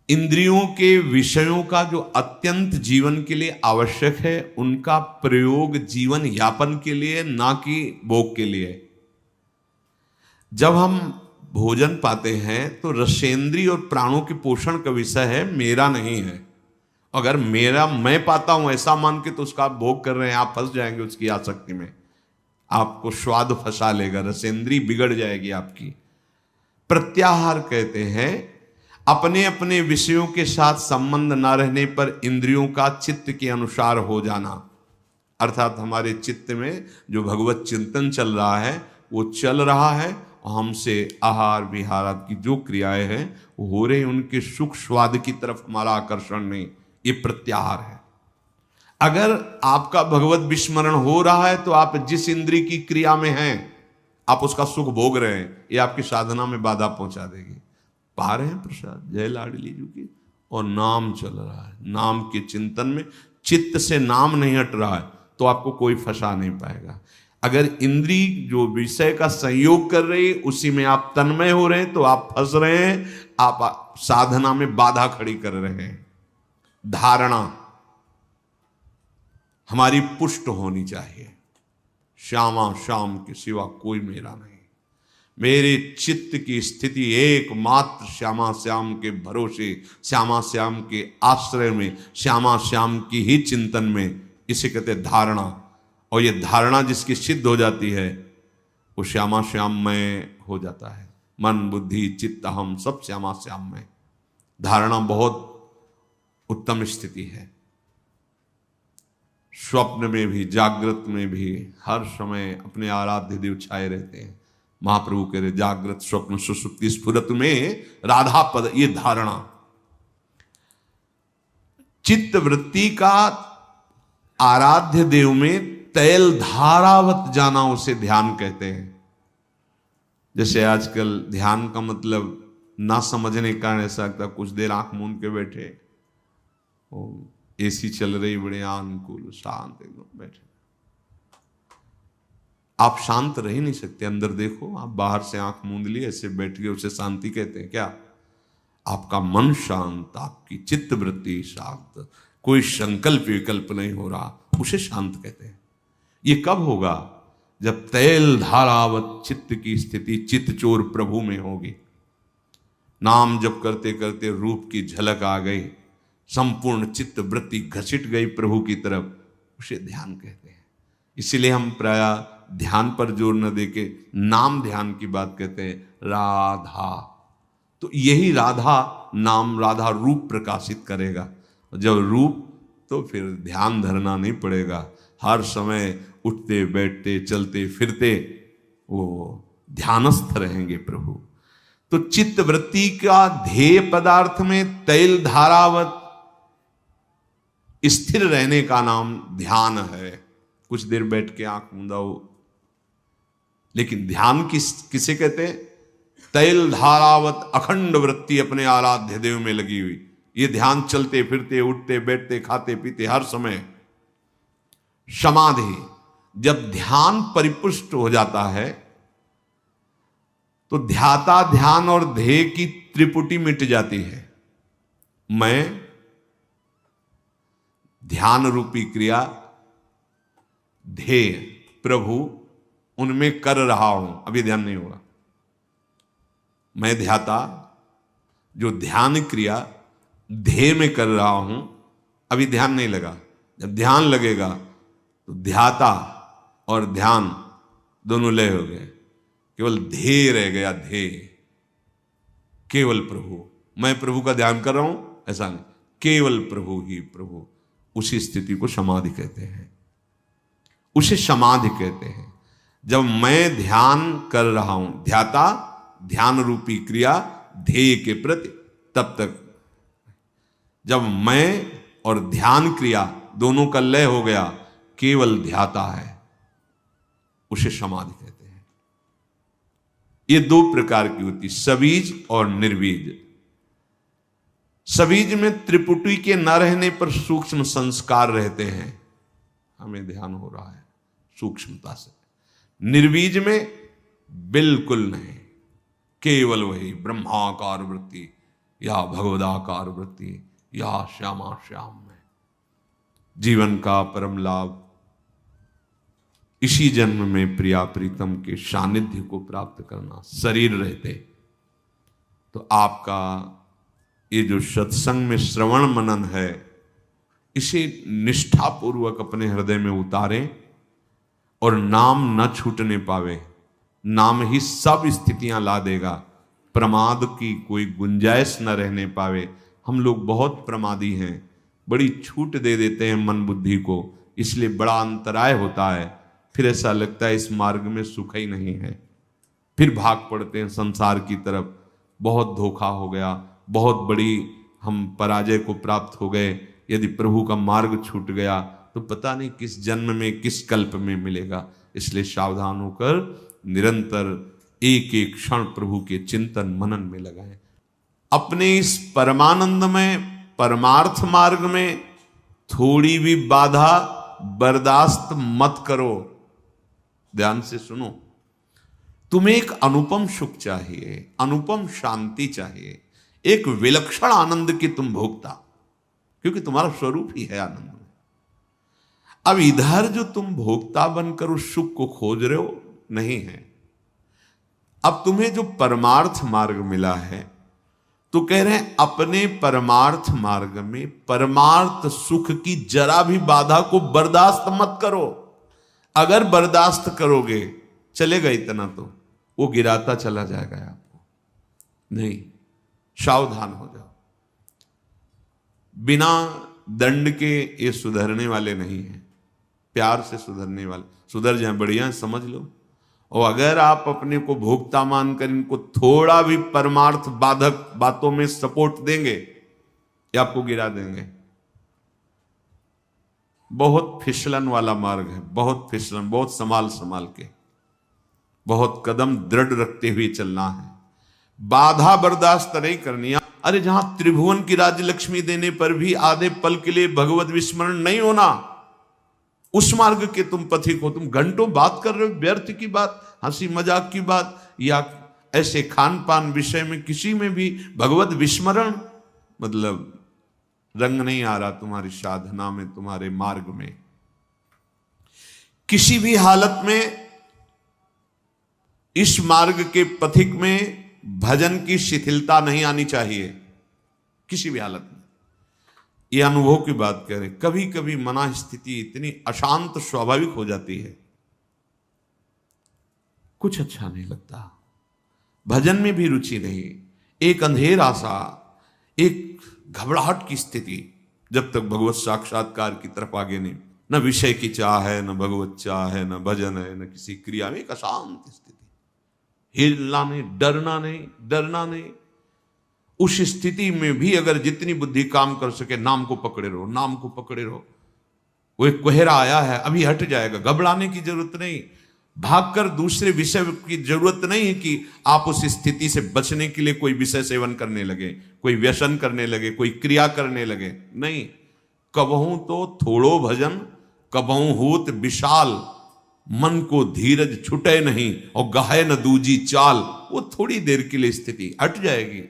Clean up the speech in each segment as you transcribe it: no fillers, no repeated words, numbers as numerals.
इंद्रियों के विषयों का जो अत्यंत जीवन के लिए आवश्यक है उनका प्रयोग जीवन यापन के लिए, ना कि भोग के लिए। जब हम भोजन पाते हैं तो रसेंद्रिय और प्राणों के पोषण का विषय है, मेरा नहीं है। अगर मेरा मैं पाता हूं ऐसा मान के तो उसका आप भोग कर रहे हैं, आप फंस जाएंगे उसकी आसक्ति में, आपको स्वाद फंसा लेगा, रसेंद्री बिगड़ जाएगी आपकी। प्रत्याहार कहते हैं अपने अपने विषयों के साथ संबंध न रहने पर इंद्रियों का चित्त के अनुसार हो जाना, अर्थात हमारे चित्त में जो भगवत चिंतन चल रहा है वो चल रहा है, हमसे आहार विहार आदि की जो क्रियाएं हैं वो हो रही, उनके सुख स्वाद की तरफ हमारा आकर्षण नहीं, ये प्रत्याहार है। अगर आपका भगवत विस्मरण हो रहा है तो आप जिस इंद्रिय की क्रिया में हैं आप उसका सुख भोग रहे हैं, ये आपकी साधना में बाधा पहुंचा देगी। पा रहे हैं प्रसाद जय लाडली जी की, और नाम चल रहा है, नाम के चिंतन में चित्त से नाम नहीं हट रहा है तो आपको कोई फंसा नहीं पाएगा। अगर इंद्री जो विषय का संयोग कर रही है उसी में आप तन्मय हो रहे हैं तो आप फंस रहे हैं, आप साधना में बाधा खड़ी कर रहे हैं। धारणा हमारी पुष्ट होनी चाहिए, श्यामा श्याम के सिवा कोई मेरा नहीं, मेरे चित्त की स्थिति एकमात्र श्यामा श्याम के भरोसे, श्यामा श्याम के आश्रय में, श्यामा श्याम की ही चिंतन में, इसे कहते धारणा। और ये धारणा जिसकी सिद्ध हो जाती है वो श्यामा श्याम में हो जाता है, मन बुद्धि चित्त हम सब श्यामा श्याम में। धारणा बहुत उत्तम स्थिति है, स्वप्न में भी जागृत में भी हर समय अपने आराध्य देव छाए रहते हैं। महाप्रभु कह रहे जागृत स्वप्न सुसुप्ति स्फुरत में राधा पद, ये धारणा। चित्त वृत्ति का आराध्य देव में तैल धारावत जाना उसे ध्यान कहते हैं। जैसे आजकल ध्यान का मतलब ना समझने का कारण ऐसा लगता, कुछ देर आंख मूंद के बैठे, एसी चल रही बड़े अनुकूल शांत एकदम बैठे, आप शांत रह ही नहीं सकते। अंदर देखो, आप बाहर से आंख मूंद ली ऐसे बैठ गए, उसे शांति कहते हैं क्या? आपका मन शांत, आपकी चित्त वृत्ति शांत, कोई संकल्प विकल्प नहीं हो रहा, उसे शांत कहते हैं। ये कब होगा? जब तैल धारावत चित्त की स्थिति चित्त चोर प्रभु में होगी। नाम जप करते करते रूप की झलक आ गई, संपूर्ण चित्त वृत्ति घसीट गई प्रभु की तरफ, उसे ध्यान कहते हैं। इसीलिए हम प्राय ध्यान पर जोर न देके नाम ध्यान की बात कहते हैं, राधा। तो यही राधा नाम, राधा रूप प्रकाशित करेगा। जब रूप, तो फिर ध्यान धरना नहीं पड़ेगा, हर समय उठते बैठते चलते फिरते वो ध्यानस्थ रहेंगे प्रभु। तो चित्त वृत्ति का ध्येय पदार्थ में तैल धारावत स्थिर रहने का नाम ध्यान है। कुछ देर बैठ के आंख मूंदा हो, लेकिन ध्यान किसे कहते हैं? तैल धारावत अखंड वृत्ति अपने आराध्य देव में लगी हुई, ये ध्यान चलते फिरते उठते बैठते खाते पीते हर समय। समाधि, जब ध्यान परिपुष्ट हो जाता है तो ध्याता ध्यान और ध्येय की त्रिपुटी मिट जाती है। मैं ध्यान रूपी क्रिया, ध्येय प्रभु, उनमें कर रहा हूं, अभी ध्यान नहीं होगा। मैं ध्याता, जो ध्यान क्रिया ध्येय में कर रहा हूं, अभी ध्यान नहीं लगा। जब ध्यान लगेगा तो ध्याता और ध्यान दोनों लय हो गए, केवल ध्येय रह गया। ध्येय केवल प्रभु, मैं प्रभु का ध्यान कर रहा हूं ऐसा नहीं, केवल प्रभु ही प्रभु। उसी स्थिति को समाधि कहते हैं, उसे समाधि कहते हैं। जब मैं ध्यान कर रहा हूं, ध्याता ध्यान रूपी क्रिया ध्येय के प्रति, तब तक जब मैं और ध्यान क्रिया दोनों का लय हो गया, केवल ध्याता है, उसे समाधि कहते हैं। ये दो प्रकार की होती, सबीज और निर्बीज। सबीज में त्रिपुटी के न रहने पर सूक्ष्म संस्कार रहते हैं, हमें ध्यान हो रहा है सूक्ष्मता से। निर्बीज में बिल्कुल नहीं, केवल वही ब्रह्माकार वृत्ति, या भगवदाकार वृत्ति या श्यामा श्याम में। जीवन का परम लाभ इसी जन्म में प्रिया प्रीतम के सानिध्य को प्राप्त करना। शरीर रहते तो आपका ये जो सत्संग में श्रवण मनन है, इसे निष्ठापूर्वक अपने हृदय में उतारें और नाम न छूटने पावे। नाम ही सब स्थितियां ला देगा, प्रमाद की कोई गुंजाइश न रहने पावे। हम लोग बहुत प्रमादी हैं, बड़ी छूट दे देते हैं मन बुद्धि को, इसलिए बड़ा अंतराय होता है। फिर ऐसा लगता है इस मार्ग में सुख ही नहीं है, फिर भाग पड़ते हैं संसार की तरफ। बहुत धोखा हो गया, बहुत बड़ी हम पराजय को प्राप्त हो गए। यदि प्रभु का मार्ग छूट गया तो पता नहीं किस जन्म में किस कल्प में मिलेगा। इसलिए सावधान होकर निरंतर एक एक क्षण प्रभु के चिंतन मनन में लगाएं। अपने इस परमानंद में, परमार्थ मार्ग में थोड़ी भी बाधा बर्दाश्त मत करो। ध्यान से सुनो, तुम्हें एक अनुपम सुख चाहिए, अनुपम शांति चाहिए, एक विलक्षण आनंद की तुम भोगता, क्योंकि तुम्हारा स्वरूप ही है आनंद में। अब इधर जो तुम भोक्ता बनकर उस सुख को खोज रहे हो, नहीं है। अब तुम्हें जो परमार्थ मार्ग मिला है, तो कह रहे हैं अपने परमार्थ मार्ग में परमार्थ सुख की जरा भी बाधा को बर्दाश्त मत करो। अगर बर्दाश्त करोगे, चलेगा इतना तो वो गिराता चला जाएगा आपको। नहीं, सावधान हो जाओ। बिना दंड के ये सुधरने वाले नहीं हैं, प्यार से सुधरने वाले। सुधर जाए बढ़िया, समझ लो। और अगर आप अपने को भोक्ता मानकर इनको थोड़ा भी परमार्थ बाधक बातों में सपोर्ट देंगे, ये आपको गिरा देंगे। बहुत फिसलन वाला मार्ग है, बहुत फिसलन, बहुत संभाल संभाल के, बहुत कदम दृढ़ रखते हुए चलना है। बाधा बर्दाश्त नहीं करनी। अरे जहां त्रिभुवन की राज्य लक्ष्मी देने पर भी आधे पल के लिए भगवत विस्मरण नहीं होना, उस मार्ग के तुम पथिक हो। तुम घंटों बात कर रहे हो व्यर्थ की बात, हंसी मजाक की बात, या ऐसे खान पान विषय में किसी में भी भगवत विस्मरण, मतलब रंग नहीं आ रहा तुम्हारी साधना में, तुम्हारे मार्ग में। किसी भी हालत में इस मार्ग के पथिक में भजन की शिथिलता नहीं आनी चाहिए, किसी भी हालत में। यह अनुभव की बात करें, कभी कभी मना स्थिति इतनी अशांत स्वाभाविक हो जाती है, कुछ अच्छा नहीं लगता, भजन में भी रुचि नहीं, एक अंधेरा सा, एक घबराहट की स्थिति, जब तक भगवत साक्षात्कार की तरफ आगे नहीं। न विषय की चाह है, न भगवत चाह है, न भजन है, न किसी क्रिया में, एक अशांत स्थिति। हिलना नहीं, डरना नहीं, डरना नहीं। उस स्थिति में भी अगर जितनी बुद्धि काम कर सके, नाम को पकड़े रहो, नाम को पकड़े रहो। वो एक कोहरा आया है, अभी हट जाएगा, घबराने की जरूरत नहीं। भागकर दूसरे विषय की जरूरत नहीं है कि आप उस स्थिति से बचने के लिए कोई विषय सेवन करने लगे, कोई व्यसन करने लगे, कोई क्रिया करने लगे। नहीं, कबहू तो थोड़ो भजन, कबहू होत विशाल, मन को धीरज छुटे नहीं और गाहे न दूजी चाल। वो थोड़ी देर के लिए स्थिति हट जाएगी,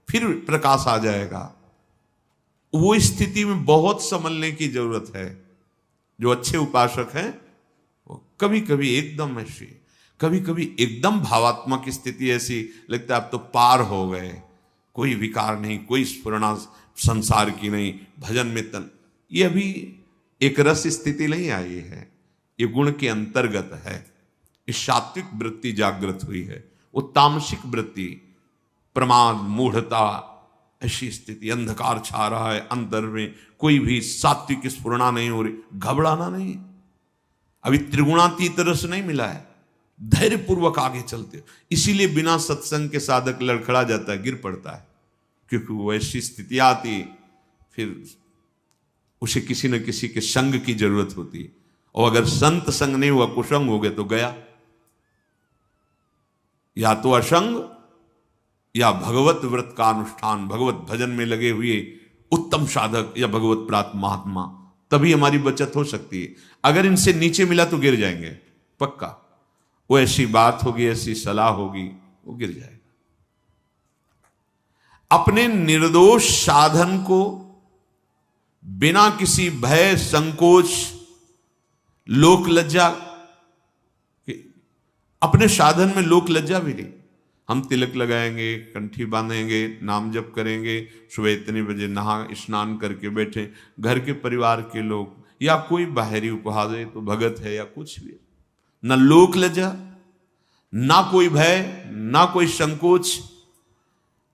फिर प्रकाश आ जाएगा। वो स्थिति में बहुत संभलने की जरूरत है। जो अच्छे उपासक हैं वो कभी कभी एकदम ऐसी, कभी कभी एकदम भावात्मक स्थिति ऐसी लगता है अब तो पार हो गए, कोई विकार नहीं, कोई स्फुरणा संसार की नहीं, भजन में तन। ये अभी एक रस स्थिति नहीं आई है, ये गुण के अंतर्गत है। इस सात्विक वृत्ति जागृत हुई है, वो तामसिक वृत्ति, प्रमाद, मूढ़ता, ऐसी स्थिति, अंधकार छा रहा है अंदर में, कोई भी सात्विक स्फुरणा नहीं हो रही, घबराना नहीं। अभी त्रिगुणातीत रस नहीं मिला है, धैर्य पूर्वक आगे चलते। इसीलिए बिना सत्संग के साधक लड़खड़ा जाता है, गिर पड़ता है, क्योंकि वो ऐसी स्थिति आती, फिर उसे किसी न किसी के संग की जरूरत होती। और अगर संत संग नहीं हुआ, कुसंग हो गए तो गया। या तो असंग या भगवत व्रत का अनुष्ठान, भगवत भजन में लगे हुए उत्तम साधक या भगवत प्राप्त महात्मा, तभी हमारी बचत हो सकती है। अगर इनसे नीचे मिला तो गिर जाएंगे पक्का। वो ऐसी बात होगी, ऐसी सलाह होगी, वो गिर जाएगा। अपने निर्दोष साधन को बिना किसी भय, संकोच, लोक लज्जा, अपने साधन में लोक लज्जा भी नहीं। हम तिलक लगाएंगे, कंठी बांधेंगे, नाम जप करेंगे, सुबह इतने बजे नहा स्नान करके बैठे, घर के परिवार के लोग या कोई बाहरी उपहार दे तो भगत है या कुछ भी, न लोक लज्जा, ना कोई भय, ना कोई संकोच,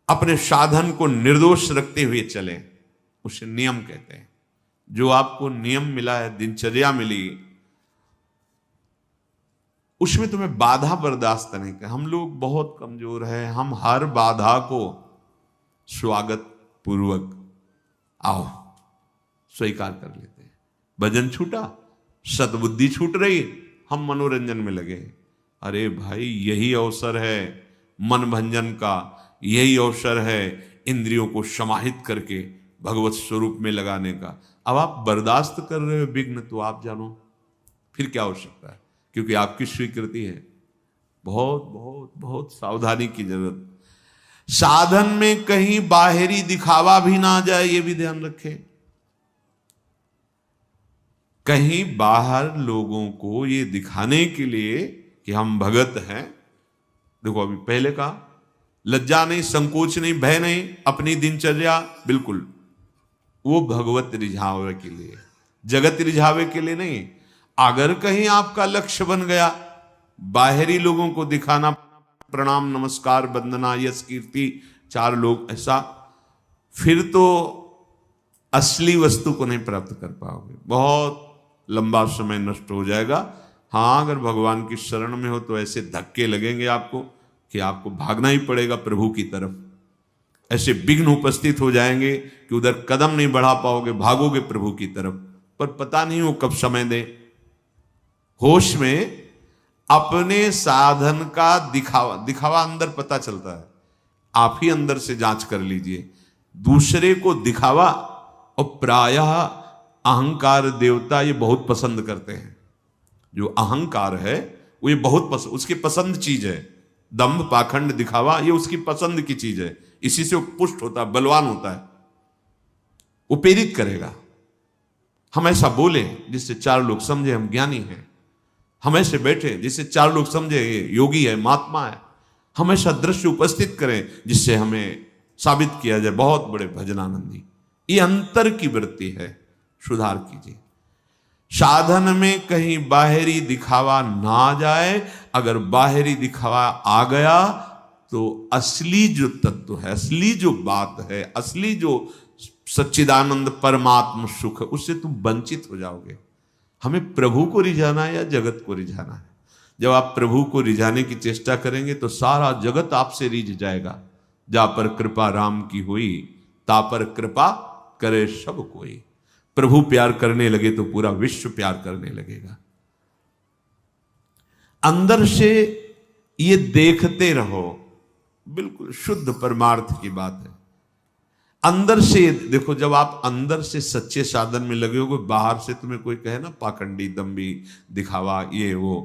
अपने साधन को निर्दोष रखते हुए चले, उसे नियम कहते हैं। जो आपको नियम मिला है, दिनचर्या मिली, उसमें तुम्हें बाधा बर्दाश्त नहीं कर। हम लोग बहुत कमजोर हैं, हम हर बाधा को स्वागत पूर्वक आओ स्वीकार कर लेते हैं। भजन छूटा, सद्बुद्धि छूट रही, हम मनोरंजन में लगे। अरे भाई, यही अवसर है मन भंजन का, यही अवसर है इंद्रियों को समाहित करके भगवत स्वरूप में लगाने का। अब आप बर्दाश्त कर रहे हो विघ्न, तो आप जानो फिर क्या हो सकता है, क्योंकि आपकी स्वीकृति है। बहुत बहुत बहुत सावधानी की जरूरत। साधन में कहीं बाहरी दिखावा भी ना आ जाए, ये भी ध्यान रखें। कहीं बाहर लोगों को ये दिखाने के लिए कि हम भगत हैं। देखो, अभी पहले कहा, लज्जा नहीं, संकोच नहीं, भय नहीं, अपनी दिनचर्या बिल्कुल, वो भगवत रिझावे के लिए, जगत रिझावे के लिए नहीं। अगर कहीं आपका लक्ष्य बन गया बाहरी लोगों को दिखाना, प्रणाम, नमस्कार, वंदना, यश, कीर्ति, चार लोग, ऐसा, फिर तो असली वस्तु को नहीं प्राप्त कर पाओगे, बहुत लंबा समय नष्ट हो जाएगा। हाँ, अगर भगवान की शरण में हो तो ऐसे धक्के लगेंगे आपको कि आपको भागना ही पड़ेगा प्रभु की तरफ। ऐसे विघ्न उपस्थित हो जाएंगे कि उधर कदम नहीं बढ़ा पाओगे, भागोगे प्रभु की तरफ, पर पता नहीं वो कब समय दे। होश में अपने साधन का दिखावा अंदर पता चलता है, आप ही अंदर से जांच कर लीजिए। दूसरे को दिखावा, और प्रायः अहंकार देवता ये बहुत पसंद करते हैं। जो अहंकार है वो ये बहुत पसंद, उसकी पसंद चीज है। दंभ, पाखंड, दिखावा, ये उसकी पसंद की चीज है। इसी से वो पुष्ट होता है, बलवान होता है, वो प्रेरित करेगा। हम ऐसा बोले जिससे चार लोग समझे हम ज्ञानी हैं, हम ऐसे बैठे जिससे चार लोग समझे ये योगी है, महात्मा है, हम ऐसा दृश्य उपस्थित करें जिससे हमें साबित किया जाए बहुत बड़े भजनानंदी। ये अंतर की वृत्ति है, सुधार कीजिए। साधन में कहीं बाहरी दिखावा ना जाए। अगर बाहरी दिखावा आ गया तो असली जो तत्व है, असली जो बात है, असली जो सच्चिदानंद परमात्म सुख है, उससे तुम वंचित हो जाओगे। हमें प्रभु को रिझाना है या जगत को रिझाना है? जब आप प्रभु को रिझाने की चेष्टा करेंगे तो सारा जगत आपसे रिझ जाएगा। जा पर कृपा राम की हुई, ता पर कृपा करे सब कोई। प्रभु प्यार करने लगे तो पूरा विश्व प्यार करने लगेगा। अंदर से ये देखते रहो, बिल्कुल शुद्ध परमार्थ की बात है। अंदर से देखो, जब आप अंदर से सच्चे साधन में लगे हो, बाहर से तुम्हें कोई कहे ना पाखंडी, दम्भी, दिखावा, ये वो,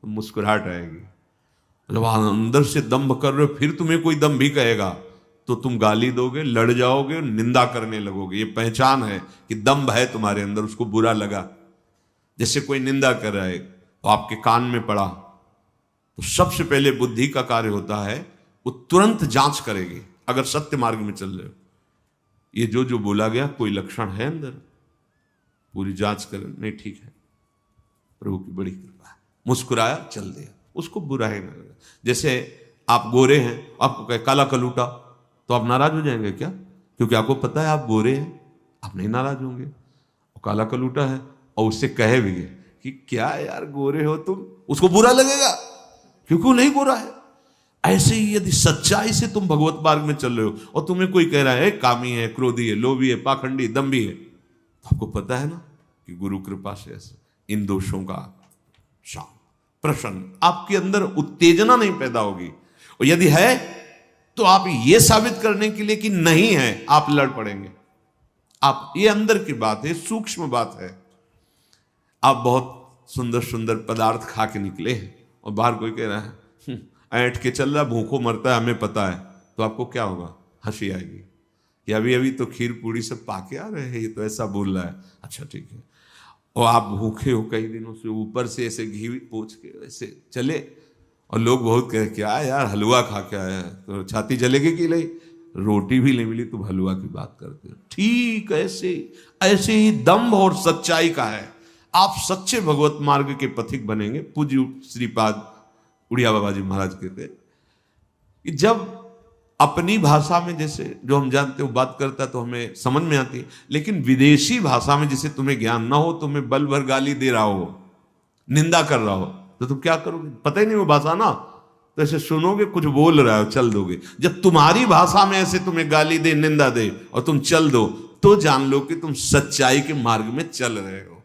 तो मुस्कुराहट आएगी। मतलब अंदर से दम्भ कर रहे हो, फिर तुम्हें कोई दम्भी कहेगा तो तुम गाली दोगे, लड़ जाओगे, निंदा करने लगोगे। ये पहचान है कि दम्भ है तुम्हारे अंदर, उसको बुरा लगा। जैसे कोई निंदा कर रहा है तो आपके कान में पड़ा, तो सबसे पहले बुद्धि का कार्य होता है, वो तुरंत जांच करेगी। अगर सत्य मार्ग में चल रहे हो, ये जो बोला गया कोई लक्षण है अंदर, पूरी जांच कर, नहीं ठीक है, प्रभु की बड़ी कृपा है, मुस्कुराया, चल दिया, उसको बुरा ही नहीं लगा। जैसे आप गोरे हैं, आपको कहे काला कलूटा, तो आप नाराज हो जाएंगे क्या? क्योंकि आपको पता है आप गोरे हैं, आप नहीं नाराज होंगे। और काला कलूटा है और उससे कहे भी कि क्या यार गोरे हो तुम, उसको बुरा लगेगा क्योंकि वो नहीं गोरा है। ऐसे ही यदि सच्चाई से तुम भगवत मार्ग में चल रहे हो और तुम्हें कोई कह रहा है कामी है, क्रोधी है, लोभी है, पाखंडी, दम्भी है, तो आपको पता है ना कि गुरु कृपा से ऐसे इन दोषों का शांत, प्रसन्न, आपके अंदर उत्तेजना नहीं पैदा होगी। और यदि है तो आप ये साबित करने के लिए कि नहीं है, आप लड़ पड़ेंगे। आप, ये अंदर की बात है, सूक्ष्म बात है। आप बहुत सुंदर सुंदर पदार्थ खा के निकले हैं और बाहर कोई कह रहा है ऐंठ के चल रहा, भूखों मरता है, हमें पता है, तो आपको क्या होगा? हंसी आएगी कि अभी अभी तो खीर पूड़ी से पाके आ रहे हैं, ये तो ऐसा बोल रहा है। अच्छा ठीक है। और आप भूखे हो कई दिनों से, ऊपर से ऐसे घी पोंछ के ऐसे चले, और लोग बहुत कहे क्या यार हलवा खा के आया है, तो छाती जलेगी कि नहीं, रोटी भी नहीं मिली तुम हलवा की बात करते हो। ठीक ऐसे ऐसे ही दम्भ और सच्चाई का है। आप सच्चे भगवत मार्ग के पथिक बनेंगे। पूज्य श्रीपाद उड़िया बाबा जी महाराज कहते कि जब अपनी भाषा में जैसे जो हम जानते हो बात करता है तो हमें समझ में आती है, लेकिन विदेशी भाषा में जैसे तुम्हें ज्ञान ना हो, तुम्हें बल भर गाली दे रहा हो, निंदा कर रहा हो, तो तुम क्या करोगे? पता ही नहीं वो भाषा ना, तो ऐसे सुनोगे कुछ बोल रहा हो चल दोगे। जब तुम्हारी भाषा में ऐसे तुम्हें गाली दे, निंदा दे और तुम चल दो, तो जान लो कि तुम सच्चाई के मार्ग में चल रहे हो।